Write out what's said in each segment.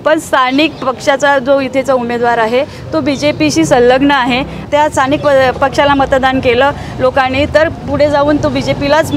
पण स्थानिक पक्षाचा जो इथेचा उमेदवार आहे तो BJPशी संलग्न आहे। त्या स्थानिक पक्षाला मतदान केलं लोकांनी तर पुढे जाऊन तो BJPलाच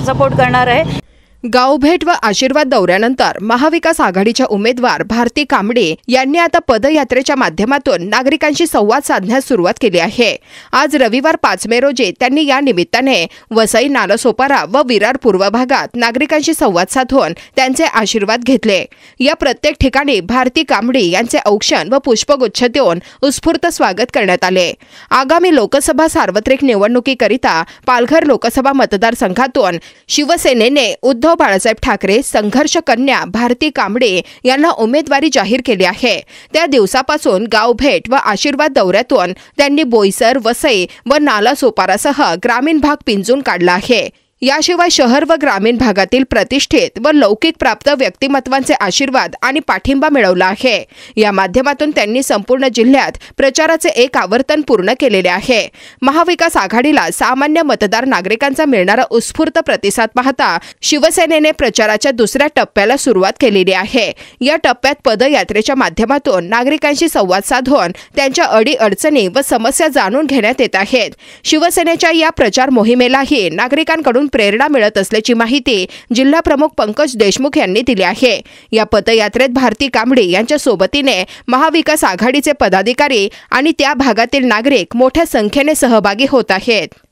सपोर्ट करणार आहे। गावभेट व आशीर्वाद दौऱ्यानंतर महाविकास आघाडीच्या उमेदवार भारती कांबळे यांनी आता पदयात्रेच्या माध्यमातून नागरिकांशी संवाद साधण्यास सुरुवात केली आहे। आज रविवार 5 मे रोजी त्यांनी या निमित्ताने वसई, नालासोपारा व विरार पूर्व भागात नागरिकांशी संवाद साधून त्यांचे आशीर्वाद घेतले। या प्रत्येक ठिकाणी भारती कांबळे यांचे औक्षण व पुष्पगुच्छ देऊन उत्स्फूर्त स्वागत करण्यात आले। आगामी लोकसभा सार्वत्रिक निवडणुकीकरिता पालघर लोकसभा मतदारसंघातून शिवसेनेने उद्धव बाळासाहेब ठाकरे संघर्ष कन्या भारती कांबळे यांना उमेदवारी जाहीर केली आहे। त्या दिवसापासून गावभेट व आशीर्वाद दौऱ्यातून त्यांनी बोईसर, वसई व नालासोपारासह ग्रामीण भाग पिंजून काढला आहे। याशिवाय शहर व ग्रामीण भागातील प्रतिष्ठित व लौकिक प्राप्त व्यक्तिमत्वांचे आशीर्वाद आणि पाठिंबा मिळवला आहे। या माध्यमातून त्यांनी संपूर्ण जिल्ह्यात प्रचाराचे एक आवर्तन पूर्ण केलेले आहे। महाविकास आघाडीला सामान्य मतदार नागरिकांचा मिळणारा उत्स्फूर्त प्रतिसाद पाहता शिवसेनेने प्रचाराच्या दुसऱ्या टप्प्याला सुरुवात केलेली आहे। या टप्प्यात पदयात्रेच्या माध्यमातून नागरिकांशी संवाद साधून त्यांच्या अडीअडचणी व समस्या जाणून घेण्यात येत आहेत। शिवसेनेच्या या प्रचार मोहिमेलाही नागरिकांकडून प्रेरणा मिळत असल्याची माहिती जिल्हा प्रमुख पंकज देशमुख यांनी दिली आहे। या पदयात्रेत भारती कांबळे यांच्या सोबतीने महाविकास आघाडीचे पदाधिकारी आणि त्या भागातील नागरिक मोठ्या संख्येने सहभागी होत आहेत।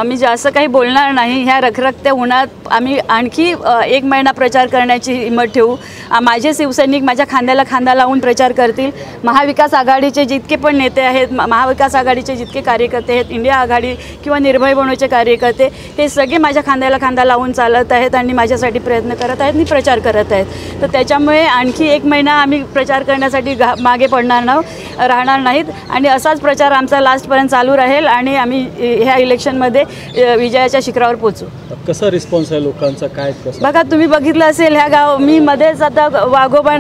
मी जास्त काही बोलणार नाही। ह्या रखरखत्या उन्हात आम्ही आणखी 1 महिना प्रचार करण्याची हिंमत ठेवू। माझे शिवसैनिक माझ्या खांद्याला खांदा लावून प्रचार करतील। महाविकास आघाडीचे जितके पण नेते आहेत, महाविकास आघाडीचे जितके कार्यकर्ते आहेत, इंडिया आघाडी किंवा निर्भय बनवचे कार्यकर्ते, हे सगळे माझ्या खांद्याला खांदा लावून चालत आहेत आणि माझ्यासाठी प्रयत्न करत आहेत आणि प्रचार करत आहेत। तर त्याच्यामुळे आणखी 1 महिना आम्ही प्रचार करण्यासाठी मागे राहणार नाहीत आणि असाच प्रचार आमचा लास्टपर्यंत चालू राहील आणि आम्ही ह्या इलेक्शनमध्ये विजयाच्या शिखरावर पोहोचू। कसा रिस्पॉन्स आहे लोकांचा, काय कसं बघा, तुम्ही बघितलं असेल ह्या गाव मी मध्येच आता वाघोबा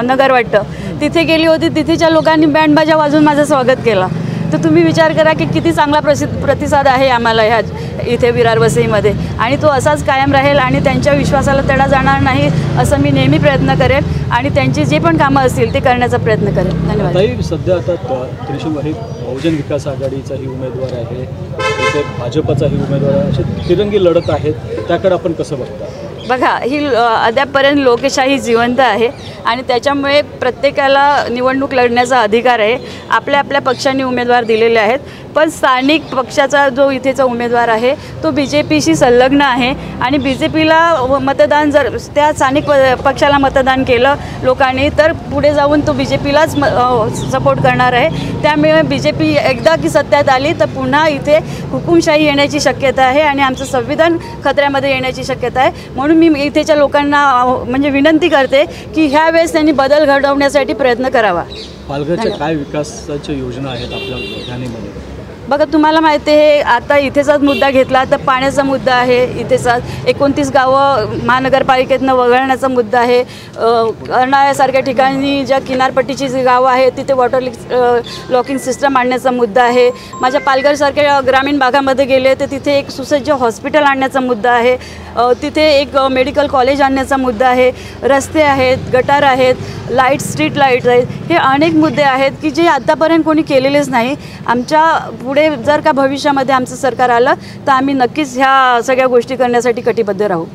नगर वाटतं तिथे गेली होती, तिथेच्या लोकांनी बँड बाजा वाजवून माझं स्वागत केलं। तर तुम्ही विचार करा की किती चांगला प्रतिसाद आहे आम्हाला ह्या इथे विरार वसईमध्ये आणि तो असाच कायम राहील आणि त्यांच्या विश्वासाला तडा जाणार नाही असं मी नेहमी प्रयत्न करेन आणि त्यांची जे पण कामं असतील ते करण्याचा प्रयत्न करेन। धन्यवाद। सध्या आता त्रिशूल बहुजन विकास आघाडीचाही उमेदवार आहे, इथे भाजपचाही उमेदवार आहे, अशी तिरंगी लढत आहेत, त्याकडे आपण कसं बघता? बघा, ही अद्यापपर्यंत लोकशाही जिवंत आहे आणि त्याच्यामुळे प्रत्येकाला निवडणूक लढण्याचा अधिकार आहे। आपल्या आपल्या पक्षांनी उमेदवार दिलेले आहेत, पण स्थानिक पक्षाचा जो इथेचा उमेदवार आहे तो BJPशी संलग्न आहे आणि BJPला मतदान जर त्या स्थानिक पक्षाला मतदान केलं लोकांनी तर पुढे जाऊन तो BJPलाच सपोर्ट करणार आहे। त्यामुळे BJP एकदा की सत्तेत आली तर पुन्हा इथे हुकुमशाही येण्याची शक्यता आहे आणि आमचं संविधान खतऱ्यामध्ये येण्याची शक्यता आहे। म्हणून मी इथेच्या लोकांना म्हणजे विनंती करते की ह्या वेळेस त्यांनी बदल घडवण्यासाठी प्रयत्न करावा। पालघरच्या काय विकासाच्या योजना आहेत आपल्या राजधानीमध्ये? बघा, तुम्हाला माहिती आहे आता इथेचाच मुद्दा घेतला तर पाण्याचा मुद्दा आहे। इथेचाच 29 गावं महानगरपालिकेतनं वगळण्याचा मुद्दा आहे। कर्नाळ्यासारख्या ठिकाणी ज्या किनारपट्टीची जी गावं आहेत तिथे वॉटर लॉकिंग सिस्टम आणण्याचा मुद्दा आहे। माझ्या पालघरसारख्या ग्रामीण भागामध्ये गेले तर तिथे एक सुसज्ज हॉस्पिटल आणण्याचा मुद्दा आहे। तिथे एक मेडिकल कॉलेज आणण्याचा मुद्दा आहे। रस्ते आहेत, गटार आहेत, लाईट, स्ट्रीट लाईट्स आहेत, हे अनेक मुद्दे आहेत की जे आत्तापर्यंत कोणी केलेलेच नाही। आमच्या पुढे जर का भविष्यामध्ये आमचं सरकार आलं तर आम्ही नक्कीच ह्या सगळ्या गोष्टी करण्यासाठी कटिबद्ध राहू।